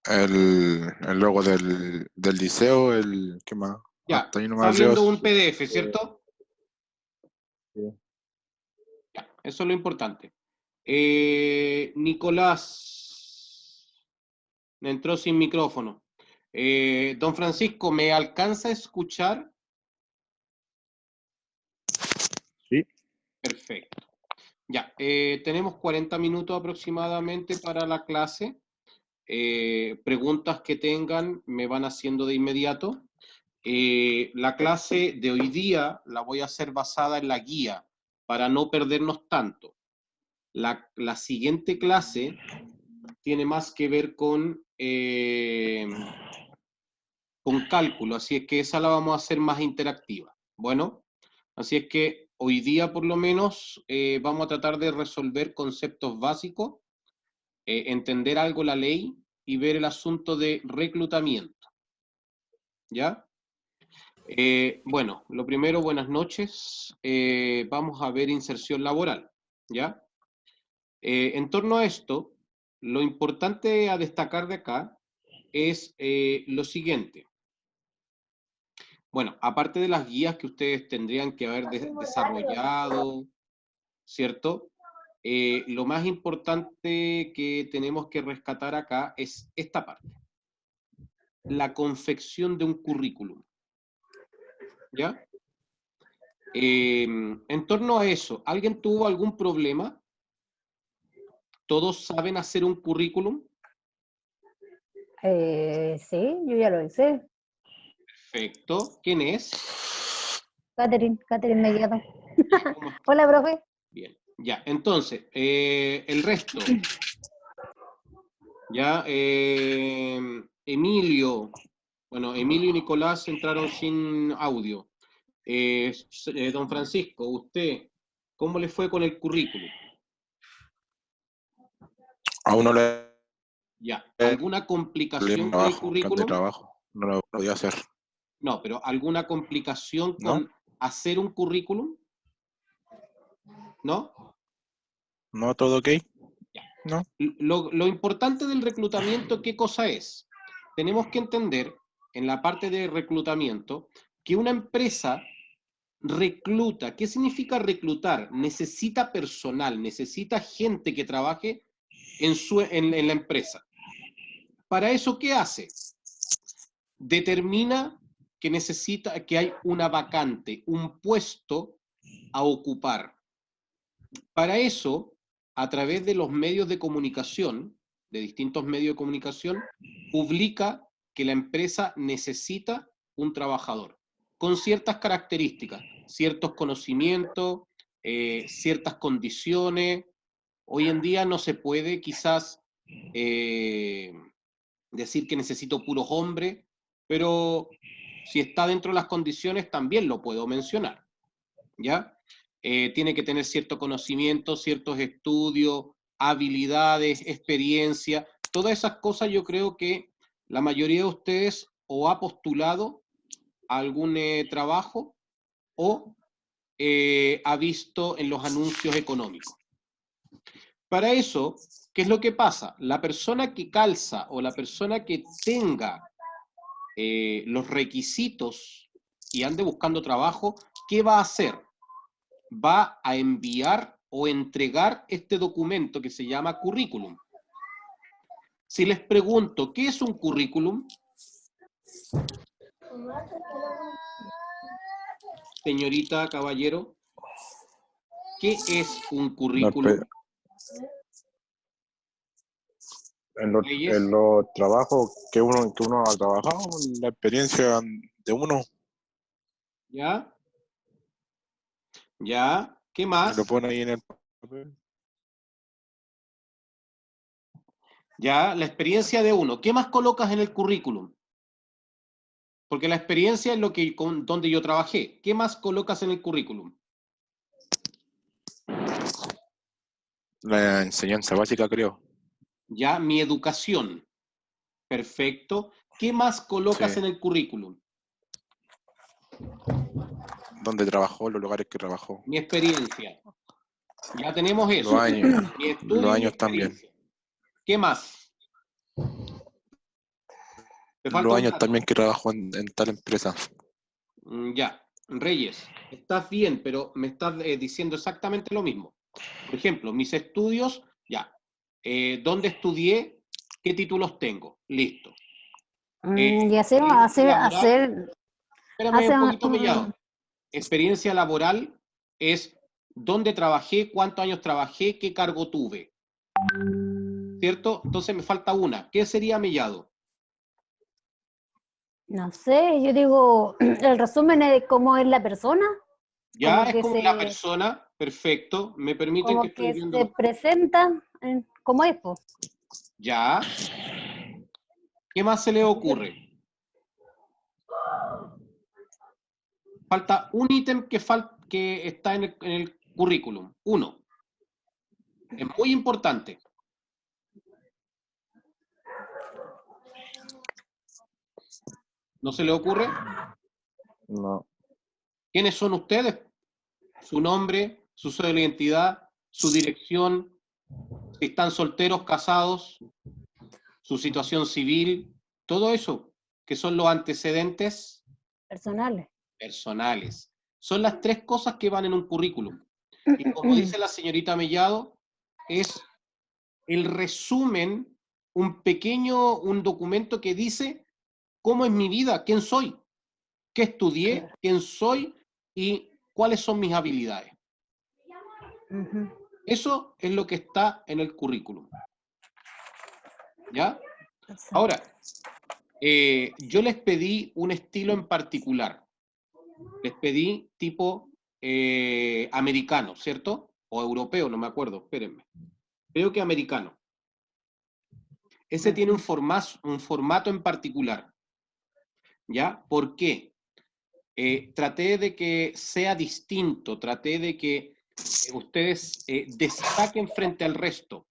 El logo del liceo, ¿qué más? Ya, Hasta ahí está nomás leo. viendo un PDF, ¿cierto? Sí. Ya, eso es lo importante. Nicolás, me entró sin micrófono. Don Francisco, ¿me alcanza a escuchar? Sí. Perfecto. Ya, tenemos 40 minutos aproximadamente para la clase. Preguntas que tengan me van haciendo de inmediato. La clase de hoy día la voy a hacer basada en la guía para no perdernos tanto. La siguiente clase tiene más que ver con cálculo, así es que esa la vamos a hacer más interactiva. Bueno, así es que hoy día por lo menos vamos a tratar de resolver conceptos básicos, entender algo la ley y ver el asunto de reclutamiento. ¿Ya? Bueno, lo primero, buenas noches. Vamos a ver inserción laboral. ¿Ya? En torno a esto, lo importante a destacar de acá es lo siguiente. Bueno, aparte de las guías que ustedes tendrían que haber desarrollado, ¿cierto? Lo más importante que tenemos que rescatar acá es esta parte, la confección de un currículum, ¿ya? En torno a eso, ¿alguien tuvo algún problema? ¿Todos saben hacer un currículum? Sí, yo ya lo hice. Perfecto. ¿Quién es? Catherine Mediado. ¿Cómo está? Hola, profe. Bien, ya. Entonces, el resto. Ya, Emilio. Bueno, Emilio y Nicolás entraron sin audio. Don Francisco, usted, ¿cómo le fue con el currículum? Aún no le Ya. ¿Alguna complicación con el trabajo, plan de currículum? trabajo. No lo podía hacer. No, pero ¿alguna complicación ¿No? con hacer un currículum? ¿No? ¿No todo ok? Ya. ¿No? Lo importante del reclutamiento, ¿qué cosa es? Tenemos que entender en la parte de reclutamiento que una empresa recluta. ¿Qué significa reclutar? Necesita personal, necesita gente que trabaje en la empresa. Para eso, ¿qué hace? Determina que necesita, que hay una vacante, un puesto a ocupar. Para eso, a través de los medios de comunicación, de distintos medios de comunicación, publica que la empresa necesita un trabajador con ciertas características, ciertos conocimientos, ciertas condiciones. Hoy en día no se puede quizás decir que necesito puros hombres, pero si está dentro de las condiciones también lo puedo mencionar, ¿ya? Tiene que tener cierto conocimiento, ciertos estudios, habilidades, experiencia, todas esas cosas yo creo que la mayoría de ustedes o ha postulado a algún trabajo o ha visto en los anuncios económicos. Para eso, ¿qué es lo que pasa? La persona que calza o la persona que tenga los requisitos y ande buscando trabajo, ¿qué va a hacer? Va a enviar o entregar este documento que se llama currículum. Si les pregunto, ¿qué es un currículum? Señorita, caballero, ¿qué es un currículum? En los trabajos que uno ha trabajado, la experiencia de uno, ¿Ya? ¿Ya? ¿Qué más? lo pone ahí en el papel. ¿Ya? La experiencia de uno. ¿Qué más colocas en el currículum? Porque la experiencia es lo que, donde yo trabajé. ¿Qué más colocas en el currículum? La enseñanza básica, creo. ¿Ya? Mi educación. Perfecto. ¿Qué más colocas Sí. en el currículum? Dónde trabajó, los lugares que trabajó. Mi experiencia. Ya tenemos Los eso. años, Mi los estudio y mi años también. experiencia. ¿Qué más? Me falta los un años dato. también que trabajo en tal empresa. Ya, Reyes, estás bien, pero me estás diciendo exactamente lo mismo. Por ejemplo, mis estudios, ya. ¿Dónde estudié? ¿Qué títulos tengo? Listo. Y Experiencia laboral, espérame un poquito, un- Mellado. Experiencia laboral es dónde trabajé, cuántos años trabajé, qué cargo tuve. ¿Cierto? Entonces me falta una. ¿Qué sería Mellado? no sé, yo digo, el resumen de cómo es la persona, Ya es que como la persona, perfecto. Me permiten que como estoy que viendo se presenta, como es, pues. Ya. ¿Qué más se le ocurre? Falta un ítem que está en el currículum. Uno. Es muy importante. ¿No se le ocurre? No. ¿Quiénes son ustedes? Su nombre, su cédula de identidad, su dirección, si están solteros, casados, su situación civil, todo eso, que son los antecedentes Personales. personales. Son las tres cosas que van en un currículum. Y como dice la señorita Mellado, es el resumen, un documento que dice cómo es mi vida, quién soy, qué estudié, Claro. quién soy y cuáles son mis habilidades. Ujú. Eso es lo que está en el currículum. ¿Ya? Exacto. Ahora, yo les pedí un estilo en particular. Les pedí tipo americano, ¿cierto? O europeo, no me acuerdo, espérenme. Creo que americano. Ese tiene un formato en particular. ¿Ya? ¿Por qué? Traté de que sea distinto, traté de que ustedes destaquen frente al resto.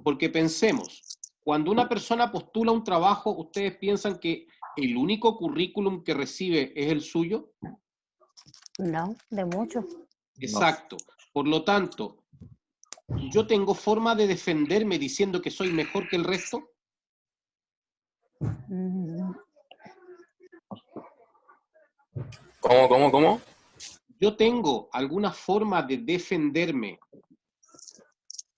Porque pensemos, cuando una persona postula un trabajo, ¿ustedes piensan que el único currículum que recibe es el suyo? No, de mucho. Exacto. Por lo tanto, ¿yo tengo forma de defenderme diciendo que soy mejor que el resto? Mm, ¿Cómo? ¿Yo tengo alguna forma de defenderme?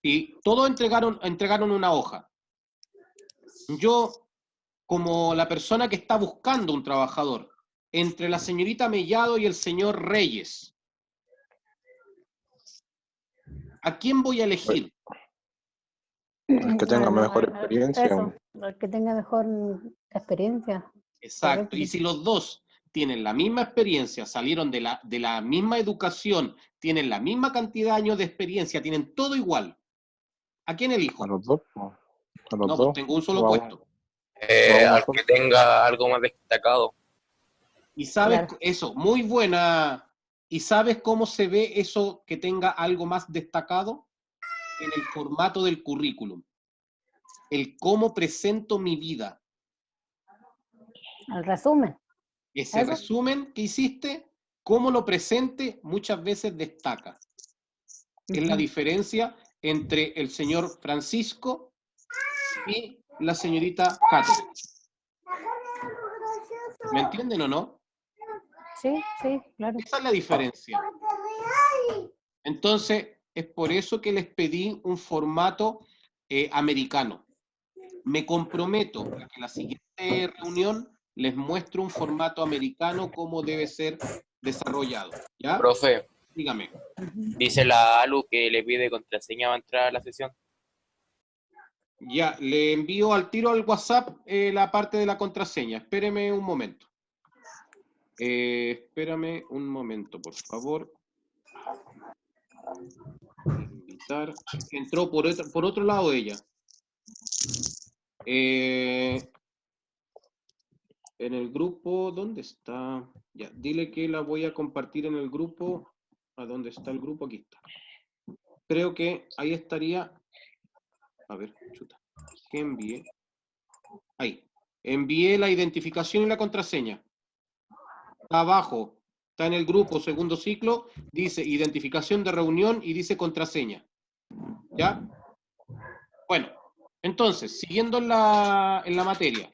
Y todos entregaron una hoja. Yo, como la persona que está buscando un trabajador, entre la señorita Mellado y el señor Reyes, ¿a quién voy a elegir? El que tenga mejor experiencia. Eso, el que tenga mejor experiencia. Exacto. Y Correcto. si los dos tienen la misma experiencia, salieron de la misma educación, tienen la misma cantidad de años de experiencia, tienen todo igual, ¿a quién A elijo? los dos, po. A los No, pues dos. tengo un solo Vamos, puesto. vamos Al mejor. que tenga algo más destacado. Y sabes Claro. eso, muy buena. ¿Y sabes cómo se ve eso que tenga algo más destacado? En el formato del currículum. El cómo presento mi vida. El resumen. Ese Eso. resumen que hiciste, cómo lo presente, muchas veces destaca. Es la diferencia entre el señor Francisco y la señorita Catherine. ¿Me entienden o no? Sí, sí, claro. Esa es la diferencia. Entonces, es por eso que les pedí un formato americano. Me comprometo a que la siguiente reunión les muestro un formato americano cómo debe ser desarrollado. ¿Ya? Profe, Dígame. dice la ALU que le pide contraseña para entrar a la sesión. Ya, le envío al tiro al WhatsApp la parte de la contraseña. Espéreme un momento. Espérame un momento, por favor. Invitar. Entró por otro lado ella. En el grupo, ¿dónde está? Ya, dile que la voy a compartir en el grupo. ¿A dónde está el grupo? Aquí está. Creo que ahí estaría. A ver, chuta. ¿Qué envié? Ahí. Envié la identificación y la contraseña. Está abajo. Está en el grupo segundo ciclo. Dice identificación de reunión y dice contraseña. ¿Ya? Bueno, entonces, siguiendo en la materia.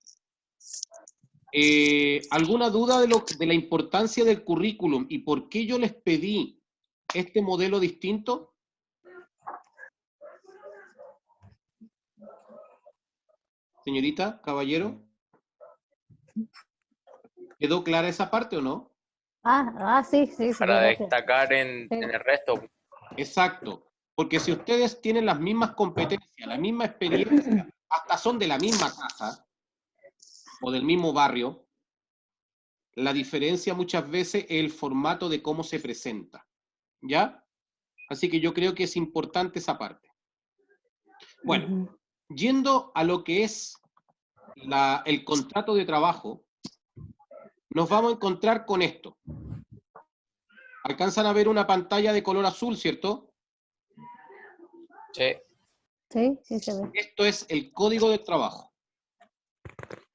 ¿Alguna duda de la importancia del currículum y por qué yo les pedí este modelo distinto? Señorita, caballero, ¿quedó clara esa parte o no? Sí, sí, sí, Para gracias. destacar en Sí. el resto. Exacto, porque si ustedes tienen las mismas competencias, la misma experiencia, hasta son de la misma casa o del mismo barrio, la diferencia muchas veces es el formato de cómo se presenta, ¿ya? Así que yo creo que es importante esa parte. Bueno, Ujú. yendo a lo que es el contrato de trabajo, nos vamos a encontrar con esto. Alcanzan a ver una pantalla de color azul, ¿cierto? Sí. Sí, sí se ve. Esto es el Código de Trabajo.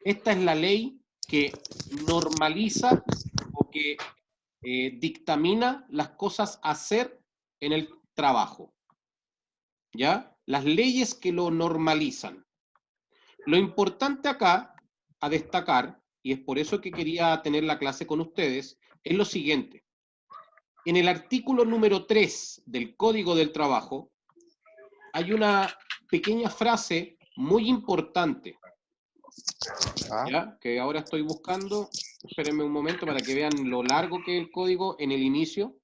Esta es la ley que normaliza o que dictamina las cosas a hacer en el trabajo. ¿Ya? Las leyes que lo normalizan. Lo importante acá, a destacar, y es por eso que quería tener la clase con ustedes, es lo siguiente. En el artículo número 3 del Código del Trabajo, hay una pequeña frase muy importante, ¿ya? Que ahora estoy buscando. Espérenme un momento para que vean lo largo que es el código en el inicio.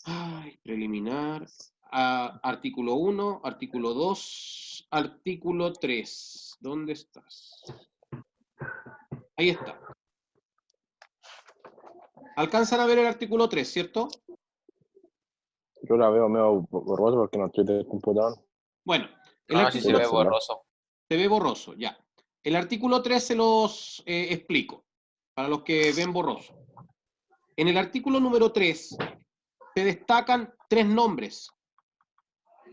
Ay, preliminar. Artículo 1, artículo 2, artículo 3. ¿Dónde estás? Ahí está. Alcanzan a ver el artículo 3, ¿cierto? Yo la veo medio borrosa porque no estoy del computador. Bueno, el No, sí se artículo ve celular. borroso. se ve borroso, ya. El artículo 3 se los explico, para los que ven borroso. En el artículo número 3 se destacan 3 nombres,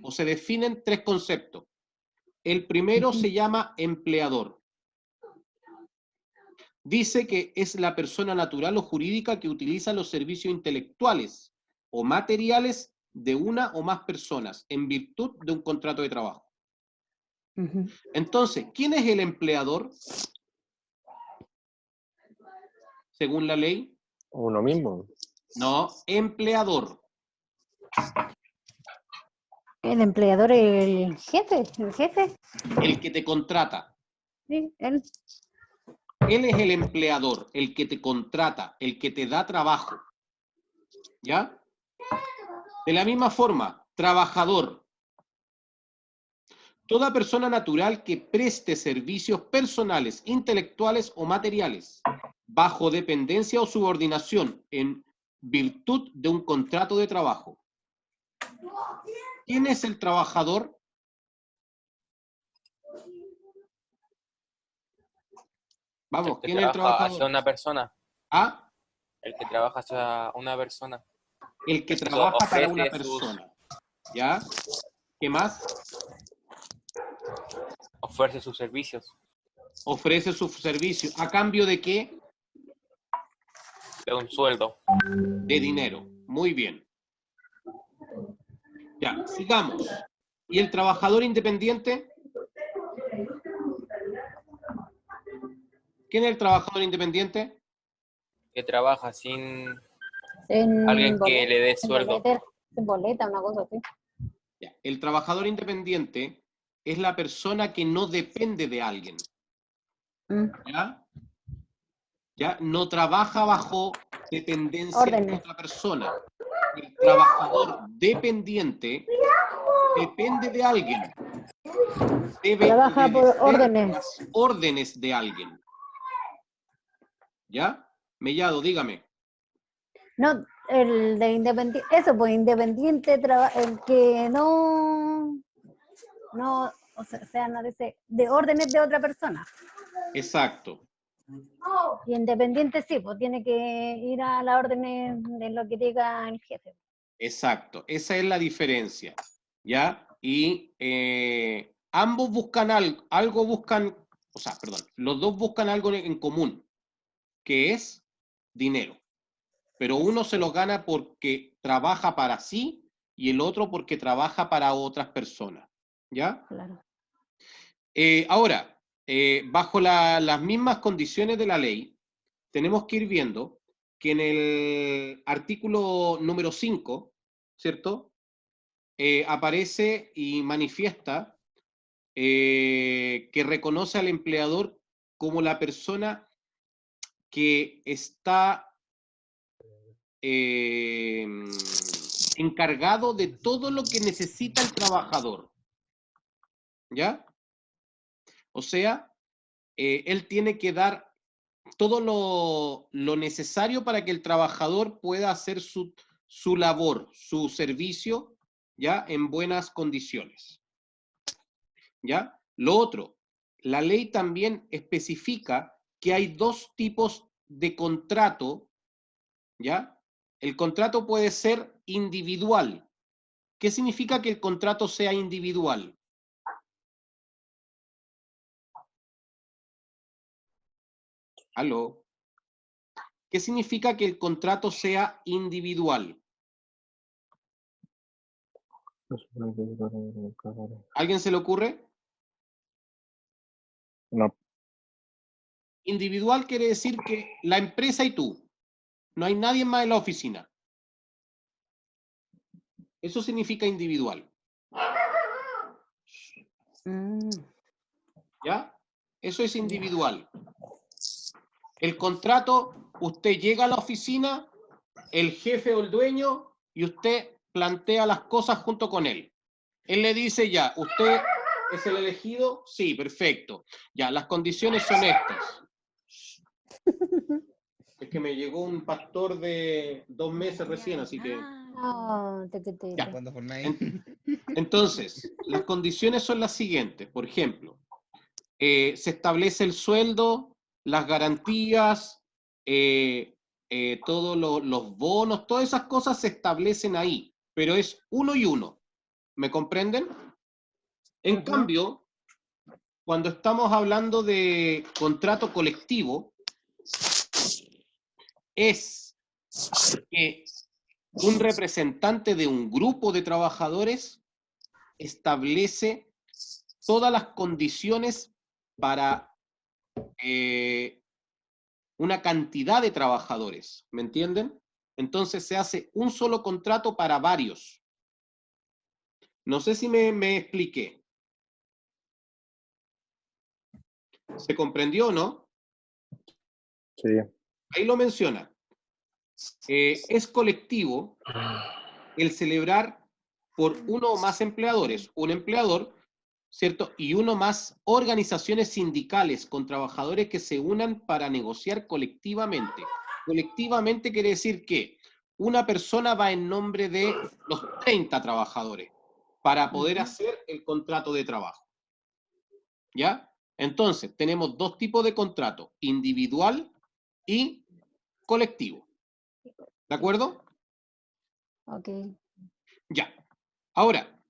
o se definen 3 conceptos. El primero se llama empleador. Dice que es la persona natural o jurídica que utiliza los servicios intelectuales o materiales de una o más personas en virtud de un contrato de trabajo. Ujú. Entonces, ¿quién es el empleador? Según la ley. Uno mismo. No, empleador. El empleador, el jefe, El que te contrata. sí, él. Él es el empleador, el que te contrata, el que te da trabajo. ¿Ya? De la misma forma, trabajador. Toda persona natural que preste servicios personales, intelectuales o materiales, bajo dependencia o subordinación, en virtud de un contrato de trabajo. ¿Quién es el trabajador? Vamos, El que ¿quién es el trabaja hacia trabajador? una persona. ¿Ah? El que trabaja hacia una persona. El que El que trabaja para una ofrece persona. ¿Ya? ¿Qué más? ofrece sus servicios. Ofrece su servicio. ¿A cambio de qué? De un sueldo. De dinero. Muy bien. Ya, sigamos. ¿Y el trabajador independiente? ¿Quién es el trabajador independiente? Que trabaja sin En alguien que boleta, le dé sueldo. en boleta, una cosa así. Ya, el trabajador independiente es la persona que no depende de alguien. Mm. ¿Ya? ¿Ya? No trabaja bajo dependencia de Órdenes. otra persona. El trabajador dependiente depende de alguien. Debe Trabaja por obedecer órdenes. las órdenes de alguien. ¿Ya? Mellado, dígame. No, el de independiente, eso, pues independiente, el que no, o sea, no dice, de órdenes de otra persona. Exacto. Y independiente sí, pues tiene que ir a las órdenes de lo que diga el jefe. Exacto, esa es la diferencia, ¿ya? Y ambos buscan algo buscan, o sea, perdón, los dos buscan algo en común, que es dinero. Pero uno se lo gana porque trabaja para sí y el otro porque trabaja para otras personas, ¿ya? Claro. Ahora, bajo las mismas condiciones de la ley, tenemos que ir viendo que en el artículo número 5, ¿cierto? Aparece y manifiesta que reconoce al empleador como la persona que está encargado de todo lo que necesita el trabajador. ¿Ya? O sea, él tiene que dar todo lo necesario para que el trabajador pueda hacer su labor, su servicio, ¿ya? En buenas condiciones. ¿Ya? Lo otro, la ley también especifica que hay dos tipos de contrato, ¿ya? El contrato puede ser individual. ¿Qué significa que el contrato sea individual? ¿Aló? ¿Qué significa que el contrato sea individual? ¿Alguien se le ocurre? No. Individual quiere decir que la empresa y tú. No hay nadie más en la oficina. Eso significa individual. ¿Ya? Eso es individual. El contrato, usted llega a la oficina, el jefe o el dueño, y usted plantea las cosas junto con él. Él le dice ya, ¿usted es el elegido? Sí, perfecto. Ya, las condiciones son estas. Es que me llegó un pastor de 2 meses recién, así que... Ya. ¿Cuándo formáis? Entonces, las condiciones son las siguientes. Por ejemplo, se establece el sueldo, las garantías, todos los bonos, todas esas cosas se establecen ahí, pero es uno y uno. ¿Me comprenden? En cambio, cuando estamos hablando de contrato colectivo, es que un representante de un grupo de trabajadores establece todas las condiciones para una cantidad de trabajadores, ¿me entienden? Entonces se hace un solo contrato para varios. No sé si me expliqué. ¿Se comprendió o no? Sí. Ahí lo menciona. Es colectivo el celebrar por uno o más empleadores, un empleador, ¿cierto? Y uno más organizaciones sindicales con trabajadores que se unan para negociar colectivamente. Colectivamente quiere decir que una persona va en nombre de los 30 trabajadores para poder hacer el contrato de trabajo. ¿Ya? Entonces, tenemos dos tipos de contrato, individual y colectivo. ¿De acuerdo? Ok. Ya. Ahora,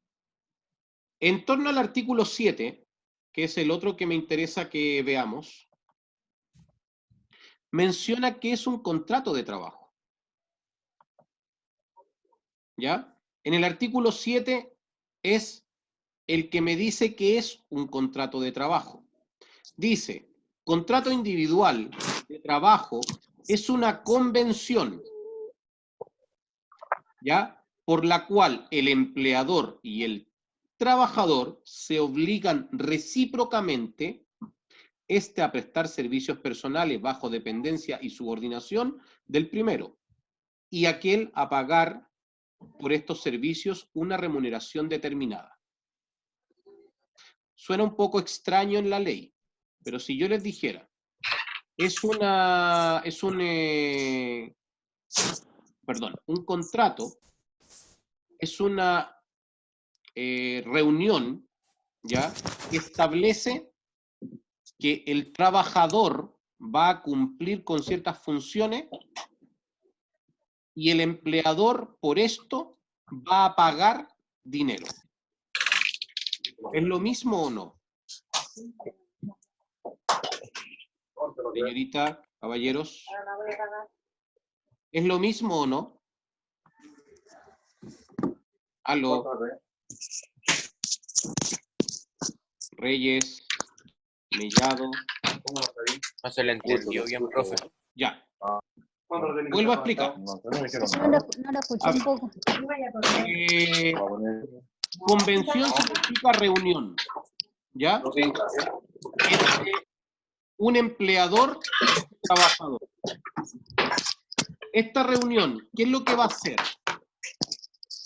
en torno al artículo 7, que es el otro que me interesa que veamos, menciona que es un contrato de trabajo. ¿Ya? En el artículo 7 es el que me dice que es un contrato de trabajo. Dice, contrato individual de trabajo es una convención, ¿ya? Por la cual el empleador y el trabajador se obligan recíprocamente a prestar servicios personales bajo dependencia y subordinación del primero, y aquel a pagar por estos servicios una remuneración determinada. Suena un poco extraño en la ley, pero si yo les dijera, un contrato es una reunión, ¿ya? Que establece que el trabajador va a cumplir con ciertas funciones y el empleador por esto va a pagar dinero. ¿Es lo mismo o no? Señorita, caballeros. ¿Es lo mismo o no? Aló. Reyes. Mellado. No se le entendió bien, profe. Ya. Vuelvo a explicar. No lo escuché A ver. un poco. Convención significa reunión, ¿ya? Entre un empleador y un trabajador. Esta reunión, ¿qué es lo que va a hacer?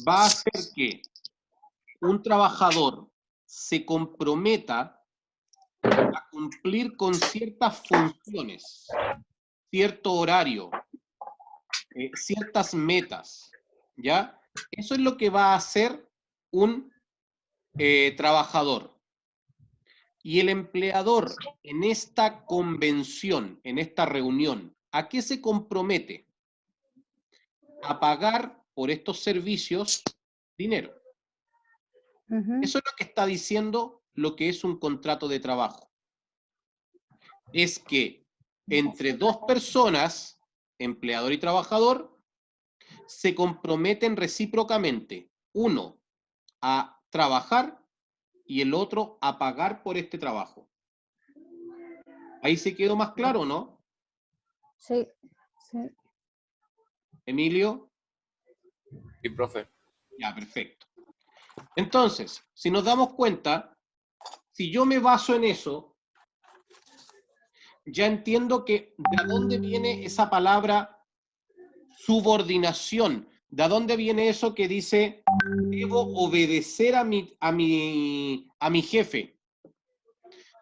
Va a hacer que un trabajador se comprometa a cumplir con ciertas funciones, cierto horario, ciertas metas, ¿ya? Eso es lo que va a hacer un trabajador. Y el empleador en esta convención, en esta reunión, ¿a qué se compromete? A pagar por estos servicios dinero. Eso es lo que está diciendo lo que es un contrato de trabajo. Es que entre dos personas, empleador y trabajador, se comprometen recíprocamente, uno a trabajar y el otro a pagar por este trabajo. ¿Ahí se quedó más claro, no? Sí, sí. Emilio. Sí, profe. Ya, perfecto. Entonces, si nos damos cuenta, si yo me baso en eso, ya entiendo que de dónde viene esa palabra subordinación, de dónde viene eso que dice debo obedecer a mi jefe,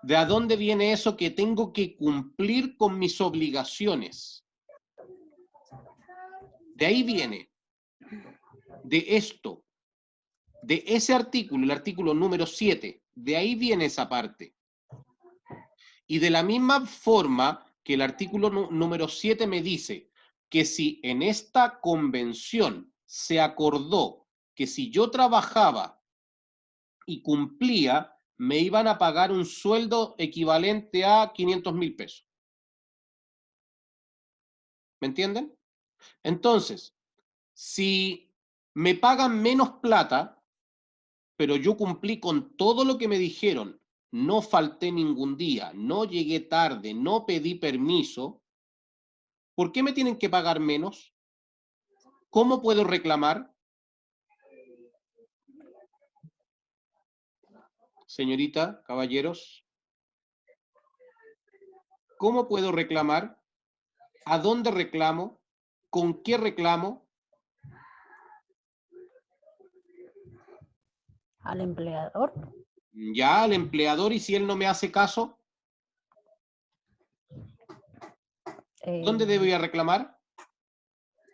de dónde viene eso que tengo que cumplir con mis obligaciones. De ahí viene, de esto, de ese artículo, el artículo número 7, de ahí viene esa parte. Y de la misma forma que el artículo número 7 me dice que si en esta convención se acordó que si yo trabajaba y cumplía, me iban a pagar un sueldo equivalente a 500.000 pesos. ¿Me entienden? Entonces, si me pagan menos plata, pero yo cumplí con todo lo que me dijeron, no falté ningún día, no llegué tarde, no pedí permiso, ¿por qué me tienen que pagar menos? ¿Cómo puedo reclamar? Señorita, caballeros, ¿cómo puedo reclamar? ¿A dónde reclamo? ¿Con qué reclamo? Al empleador. Ya, al empleador, y si él no me hace caso, ¿dónde debo ir a reclamar?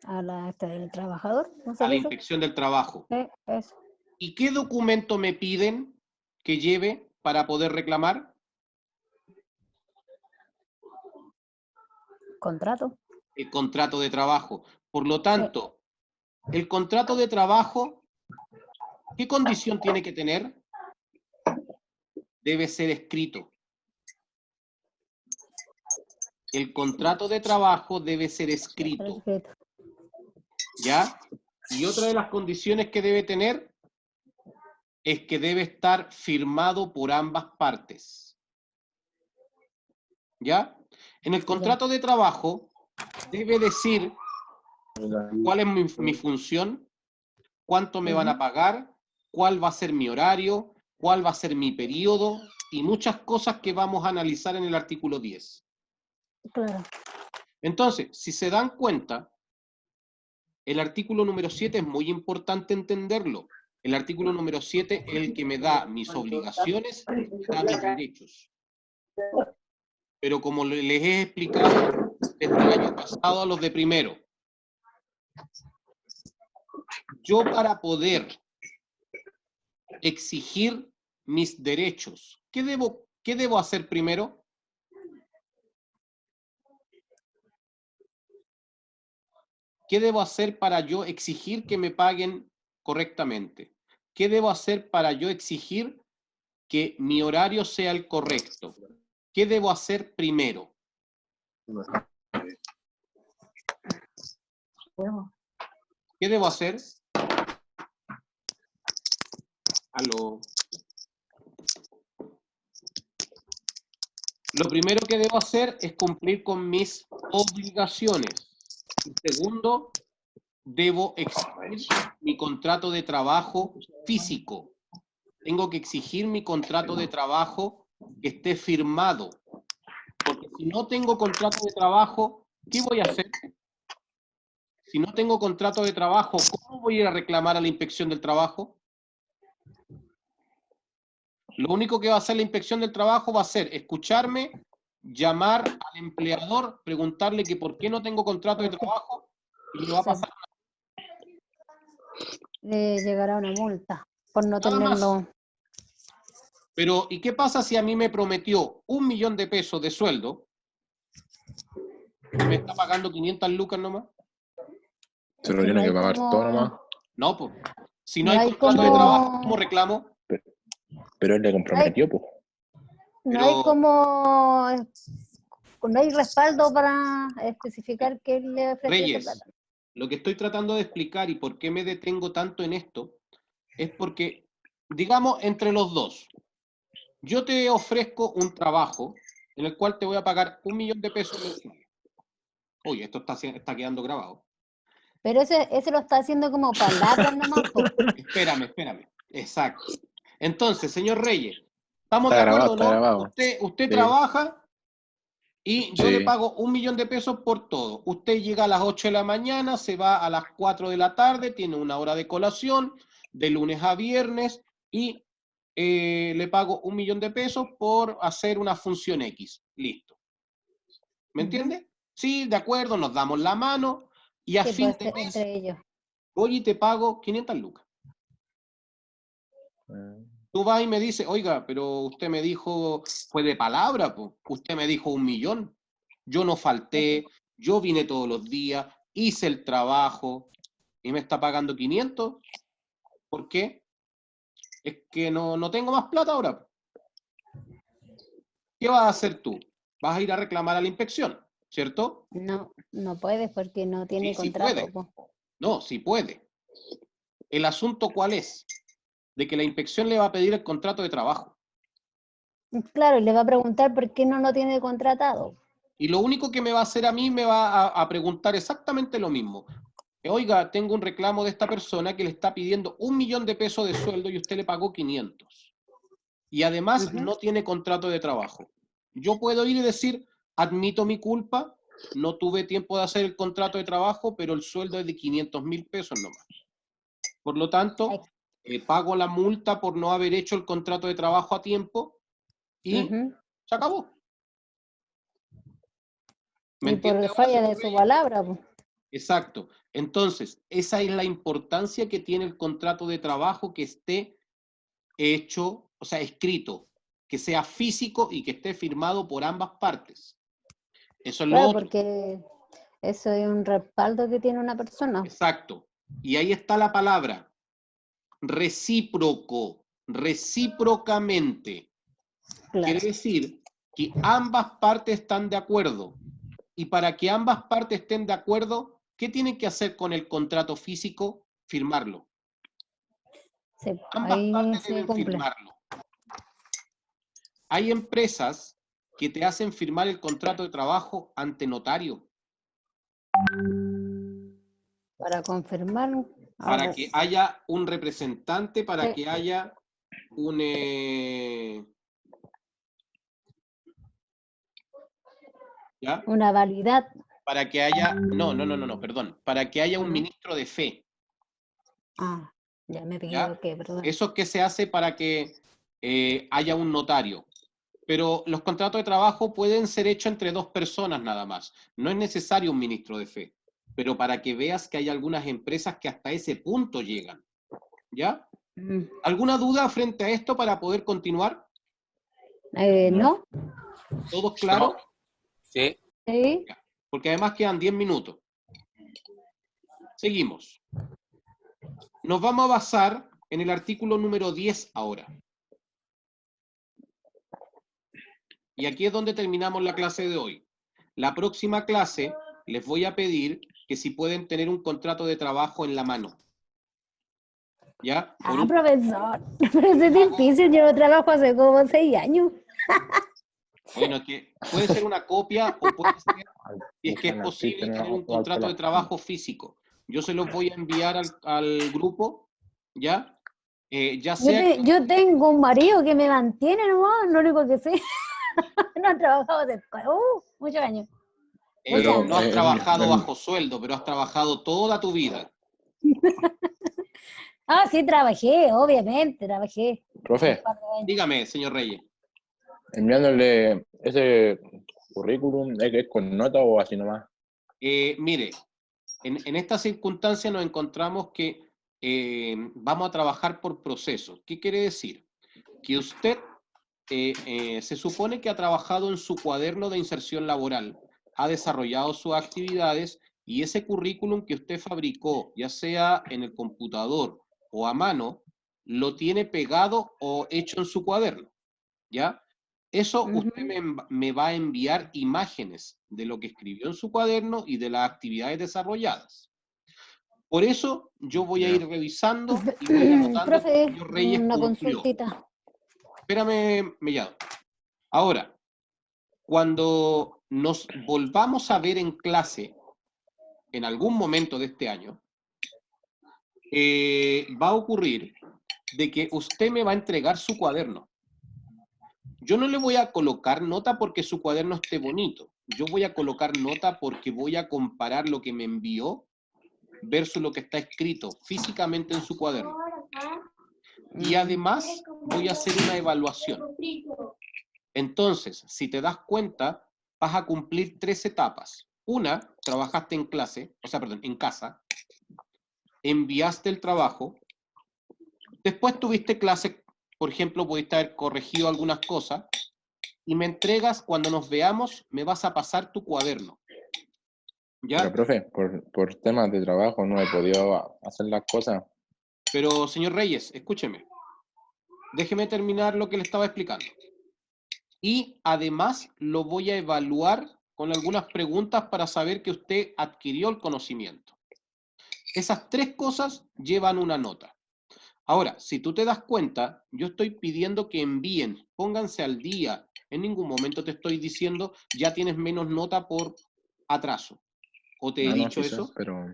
A la del trabajador. ¿No A la sabes eso? inspección del trabajo. Eso. ¿Y qué documento me piden que lleve para poder reclamar? Contrato. El contrato de trabajo. Por lo tanto, el contrato de trabajo, ¿qué condición tiene que tener? Debe ser escrito. El contrato de trabajo debe ser escrito. Perfecto. ¿Ya? Y otra de las condiciones que debe tener es que debe estar firmado por ambas partes. ¿Ya? En el contrato de trabajo debe decir cuál es mi función, cuánto me van a pagar, cuál va a ser mi horario, cuál va a ser mi periodo y muchas cosas que vamos a analizar en el artículo 10. Claro. Entonces, si se dan cuenta, el artículo número 7 es muy importante entenderlo. El artículo número 7 es el que me da mis obligaciones y me da mis derechos. Pero como les he explicado desde el año pasado a los de primero, yo para poder exigir mis derechos, ¿qué debo hacer primero? ¿Qué debo hacer para yo exigir que me paguen correctamente? ¿Qué debo hacer para yo exigir que mi horario sea el correcto? ¿Qué debo hacer primero? ¿Qué debo hacer? Aló. Lo primero que debo hacer es cumplir con mis obligaciones. Y segundo, debo exigir mi contrato de trabajo físico. Tengo que exigir mi contrato de trabajo que esté firmado. Porque si no tengo contrato de trabajo, ¿qué voy a hacer? Si no tengo contrato de trabajo, ¿cómo voy a ir a reclamar a la inspección del trabajo? Lo único que va a hacer la inspección del trabajo va a ser escucharme, llamar al empleador, preguntarle que por qué no tengo contrato de trabajo y me va a pasar Llegará una multa por no nada más. tenerlo. Pero, ¿y qué pasa si a mí me prometió 1 millón de pesos de sueldo y me está pagando 500 lucas nomás? Se lo Que tiene no que hay pagar como- todo nomás. No, pues. Si no No hay hay contrato de como- trabajo, ¿cómo reclamo? Pero él le comprometió, pues. No Pero- hay como... No hay respaldo para especificar que él le ofreció esa Reyes, plata. lo que estoy tratando de explicar y por qué me detengo tanto en esto es porque, digamos, entre los dos, yo te ofrezco un trabajo en el cual te voy a pagar 1 millón de pesos mensuales. Oye, esto está quedando grabado. Pero ese lo está haciendo como palabras nomás, po. Espérame. Exacto. Entonces, señor Reyes, ¿estamos Está de acuerdo, grabado, está no? grabado. Usted Sí. trabaja y yo Sí. le pago 1 millón de pesos por todo. Usted llega a las 8 de la mañana, se va a las 4 de la tarde, tiene 1 hora de colación, de lunes a viernes, y le pago 1 millón de pesos por hacer una función X. Listo. ¿Me entiende? Sí, de acuerdo, nos damos la mano, y a Sí, fin pues, de mes entre ellos. voy y te pago 500 lucas. Tú vas y me dices, oiga, pero usted me dijo, fue de palabra, po. Usted me dijo 1 millón. Yo no falté, yo vine todos los días, hice el trabajo y me está pagando 500. ¿Por qué? Es que no tengo más plata ahora. ¿Qué vas a hacer tú? Vas a ir a reclamar a la inspección, ¿cierto? No puedes porque no tiene Sí, sí contrato, puede. po. No, sí puede. ¿El asunto cuál es? De que la inspección le va a pedir el contrato de trabajo. Claro, y le va a preguntar por qué no lo tiene contratado. Y lo único que me va a hacer a mí, me va a preguntar exactamente lo mismo. Oiga, tengo un reclamo de esta persona que le está pidiendo 1 millón de pesos de sueldo y usted le pagó 500. Y además no tiene contrato de trabajo. Yo puedo ir y decir, admito mi culpa, no tuve tiempo de hacer el contrato de trabajo, pero el sueldo es de 500.000 pesos nomás. Por lo tanto, pago la multa por no haber hecho el contrato de trabajo a tiempo y se acabó. ¿Me Y por entiende ahora, falla señor de su Reyes? palabra, po. Exacto. Entonces, esa es la importancia que tiene el contrato de trabajo, que esté hecho, o sea, escrito, que sea físico y que esté firmado por ambas partes. Eso es lo Claro, otro. porque eso es un respaldo que tiene una persona. Exacto. Y ahí está la palabra, recíproco, recíprocamente. Claro. Quiere decir que ambas partes están de acuerdo. Y para que ambas partes estén de acuerdo, ¿qué tienen que hacer con el contrato físico? Firmarlo. Sí, Ambas ahí partes se deben cumple. firmarlo. Hay empresas que te hacen firmar el contrato de trabajo ante notario Para confirmar. para que haya un representante, para Sí. que haya un... ¿ya? Una validad. Para que haya... No, perdón. Para que haya un ¿No? ministro de fe. Ah, ya me ¿Ya? equivoqué, perdón. Eso es que se hace para que haya un notario. Pero los contratos de trabajo pueden ser hechos entre 2 personas nada más. No es necesario un ministro de fe. Pero para que veas que hay algunas empresas que hasta ese punto llegan. ¿Ya? ¿Alguna duda frente a esto para poder continuar? ¿No? ¿Todos claros? Sí. Sí. Porque además quedan 10 minutos. Seguimos. Nos vamos a basar en el artículo número 10 ahora. Y aquí es donde terminamos la clase de hoy. La próxima clase les voy a pedir que si pueden tener un contrato de trabajo en la mano. ¿Ya? Por un- Profesor, pero eso es difícil, yo trabajo hace como 6 años. Bueno, que puede ser una copia o puede ser, si es que es posible, tener un contrato de trabajo físico. Yo se los voy a enviar al grupo, ¿ya? Ya sea que... Yo tengo un marido que me mantiene nomás, lo único que sé. No he trabajado después. Muchos años. Pero, Muchas. no has trabajado bajo sueldo, pero has trabajado toda tu vida. Ah, sí, trabajé, obviamente, trabajé. Profe, Dígame, señor Reyes. enviándole ese currículum, ¿es con nota o así nomás? Mire, en esta circunstancia nos encontramos que vamos a trabajar por proceso. ¿Qué quiere decir? Que usted se supone que ha trabajado en su cuaderno de inserción laboral, ha desarrollado sus actividades y ese currículum que usted fabricó, ya sea en el computador o a mano, lo tiene pegado o hecho en su cuaderno, ¿ya? Eso usted me va a enviar imágenes de lo que escribió en su cuaderno y de las actividades desarrolladas. Por eso yo voy a ir revisando y voy anotando que Profe, el señor Reyes una cumplió. consultita. Espérame, Mellado. Ahora, cuando nos volvamos a ver en clase, en algún momento de este año, va a ocurrir de que usted me va a entregar su cuaderno. Yo no le voy a colocar nota porque su cuaderno esté bonito. Yo voy a colocar nota porque voy a comparar lo que me envió versus lo que está escrito físicamente en su cuaderno. Y además voy a hacer una evaluación. Entonces, si te das cuenta, vas a cumplir 3 etapas. Una, trabajaste en clase, en casa, enviaste el trabajo, después tuviste clase, por ejemplo, pudiste haber corregido algunas cosas, y me entregas, cuando nos veamos, me vas a pasar tu cuaderno. ¿Ya? Pero, profe, por temas de trabajo no he podido hacer las cosas. Pero, señor Reyes, escúcheme. Déjeme terminar lo que le estaba explicando. Y además lo voy a evaluar con algunas preguntas para saber que usted adquirió el conocimiento. Esas 3 cosas llevan una nota. Ahora, si tú te das cuenta, yo estoy pidiendo que envíen, pónganse al día. En ningún momento te estoy diciendo, ya tienes menos nota por atraso. ¿O te he dicho sí sé, eso? pero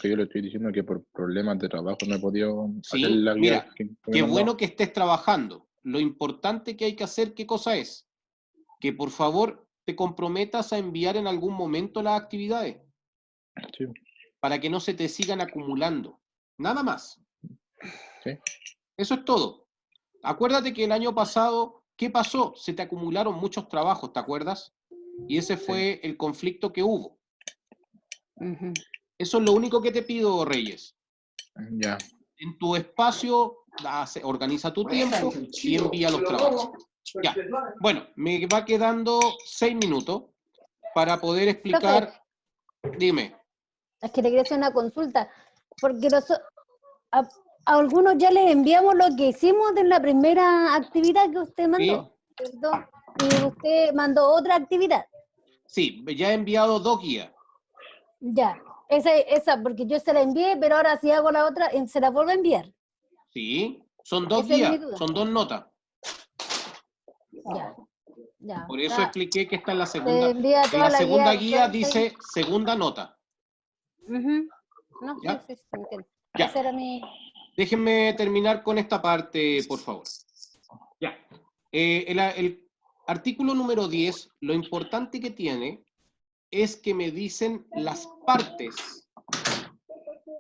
que yo le estoy diciendo que por problemas de trabajo no he podido hacer Sí, la guía mira, que me qué mandó. bueno que estés trabajando. Lo importante que hay que hacer, ¿qué cosa es? Que por favor te comprometas a enviar en algún momento las actividades. Sí. Para que no se te sigan acumulando. Nada más. Sí. Eso es todo. Acuérdate que el año pasado, ¿qué pasó? Se te acumularon muchos trabajos, ¿te acuerdas? Y ese fue el conflicto que hubo. Eso es lo único que te pido, Reyes. Ya. En tu espacio, organiza tu tiempo y envía los trabajos. Ya. Bueno, me va quedando 6 minutos para poder explicar. Dime. Es que te quería hacer una consulta, porque a algunos ya les enviamos lo que hicimos en la primera actividad que usted mandó, ¿cierto? Y usted mandó otra actividad. Sí, ya he enviado 2 guías. Ya, esa, porque yo se la envié, pero ahora si hago la otra, se la vuelvo a enviar. Sí, son 2 Esa es mi guías, duda. son 2 notas. Ya. Por eso expliqué que esta es la segunda. Se envía En toda la segunda guía entonces. dice segunda nota. No, ¿Ya? sí, entiendo. Ya. Esa era mi... Déjenme terminar con esta parte, por favor. Ya. El artículo número 10, lo importante que tiene es que me dicen las partes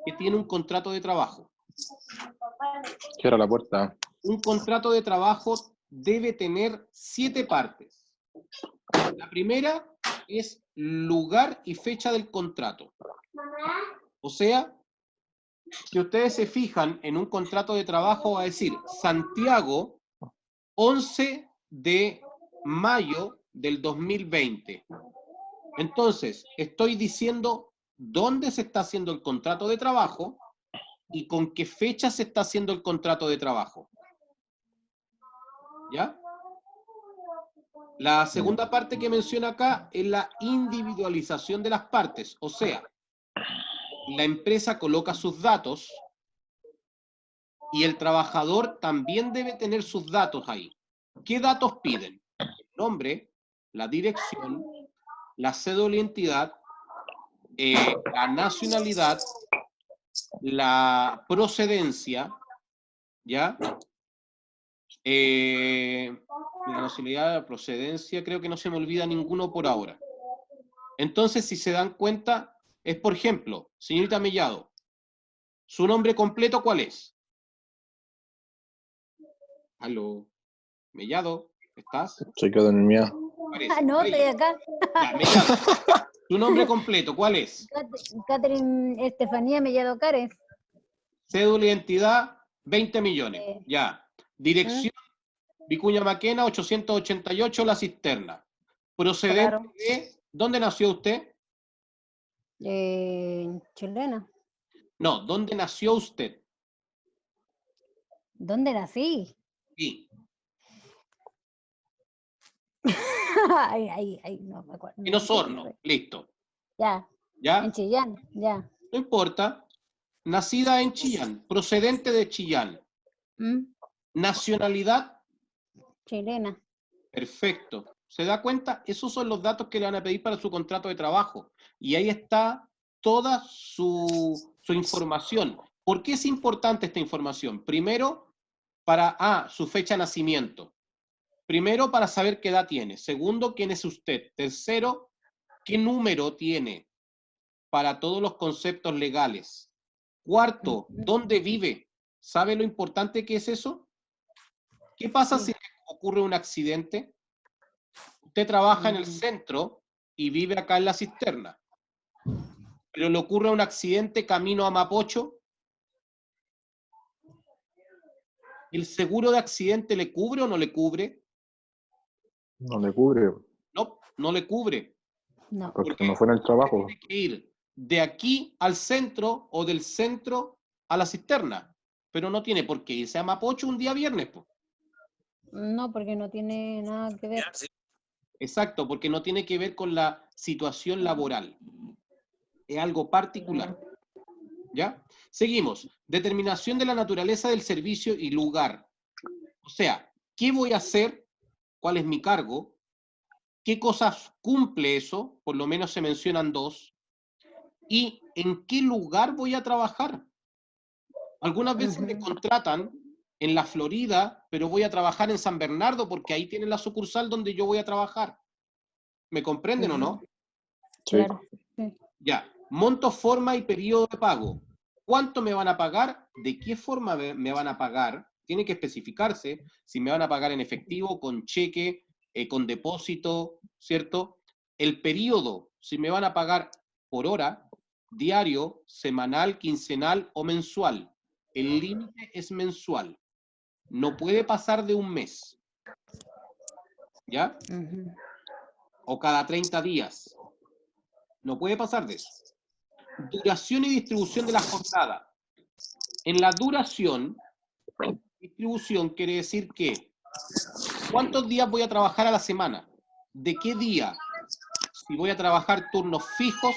que tiene un contrato de trabajo. Cierra la puerta. Un contrato de trabajo debe tener 7 partes. La primera es lugar y fecha del contrato. O sea, si ustedes se fijan en un contrato de trabajo, va a decir Santiago, 11 de mayo del 2020. Entonces, estoy diciendo dónde se está haciendo el contrato de trabajo y con qué fecha se está haciendo el contrato de trabajo. ¿Ya? La segunda parte que menciona acá es la individualización de las partes. O sea, la empresa coloca sus datos y el trabajador también debe tener sus datos ahí. ¿Qué datos piden? El nombre, la dirección, la cédula de identidad, la nacionalidad, la procedencia, ¿ya? La nacionalidad, la procedencia, creo que no se me olvida ninguno por ahora. Entonces, si se dan cuenta, es por ejemplo, señorita Mellado, ¿su nombre completo cuál es? Aló, Mellado, ¿estás? Se quedó en el mío. Parece. Ah, no, Ahí. estoy acá. Ya, Mellado. ¿Tu nombre completo cuál es? Catherine Estefanía Mellado Cares. Cédula de identidad, 20 millones. Sí. Ya. Dirección, Vicuña Maquena, 888, La Cisterna. Procedente Claro. de... ¿Dónde nació usted? Chilena. No, ¿dónde nació usted? ¿Dónde nací? Sí. Ay, no me acuerdo. En Osorno, listo. Ya, ¿Ya? en Chillán, ya. No importa. Nacida en Chillán, procedente de Chillán. ¿Mm? Nacionalidad, Chilena. perfecto. ¿Se da cuenta? Esos son los datos que le van a pedir para su contrato de trabajo. Y ahí está toda su información. ¿Por qué es importante esta información? Primero, para su fecha de nacimiento. Primero, para saber qué edad tiene. Segundo, quién es usted. Tercero, qué número tiene para todos los conceptos legales. Cuarto, ¿dónde vive? ¿Sabe lo importante que es eso? ¿Qué pasa si ocurre un accidente? Usted trabaja en el centro y vive acá en La Cisterna, pero le ocurre un accidente camino a Mapocho. ¿El seguro de accidente le cubre o no le cubre? No le cubre, No, no le cubre. No. porque no fue en el trabajo. Tiene que ir de aquí al centro o del centro a La Cisterna, pero no tiene por qué irse a Mapocho un día viernes, po. No, porque no tiene nada que ver. Exacto, porque no tiene que ver con la situación laboral. Es algo particular. ¿Ya? Seguimos. Determinación de la naturaleza del servicio y lugar. O sea, ¿qué voy a hacer? ¿Cuál es mi cargo? ¿Qué cosas cumple eso? Por lo menos se mencionan dos. ¿Y en qué lugar voy a trabajar? Algunas veces me contratan en la Florida, pero voy a trabajar en San Bernardo porque ahí tienen la sucursal donde yo voy a trabajar. ¿Me comprenden o no? Sí. Claro. Sí. Ya. Monto, forma y periodo de pago. ¿Cuánto me van a pagar? ¿De qué forma me van a pagar? Tiene que especificarse si me van a pagar en efectivo, con cheque, con depósito, ¿cierto? El periodo, si me van a pagar por hora, diario, semanal, quincenal o mensual. El límite es mensual. No puede pasar de un mes. ¿Ya? O cada 30 días. No puede pasar de eso. Duración y distribución de la jornada. En la duración, distribución quiere decir que ¿cuántos días voy a trabajar a la semana? ¿De qué día? Si voy a trabajar turnos fijos,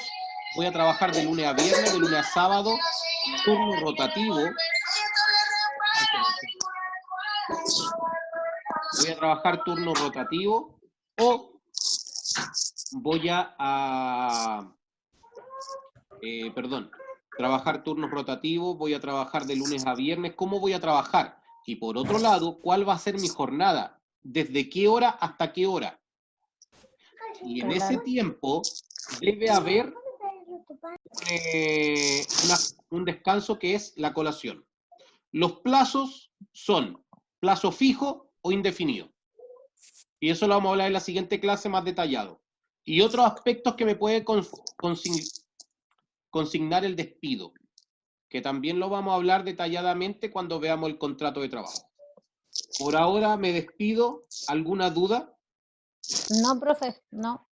voy a trabajar de lunes a viernes, de lunes a sábado, turno rotativo. Voy a trabajar turno rotativo o voy trabajar turnos rotativos, voy a trabajar de lunes a viernes, ¿cómo voy a trabajar? Y por otro lado, ¿cuál va a ser mi jornada? ¿Desde qué hora hasta qué hora? Y en ese tiempo debe haber un descanso que es la colación. Los plazos son plazo fijo o indefinido. Y eso lo vamos a hablar en la siguiente clase más detallado. Y otros aspectos que me puede consignar el despido, que también lo vamos a hablar detalladamente cuando veamos el contrato de trabajo. Por ahora me despido. ¿Alguna duda? No, profe, no.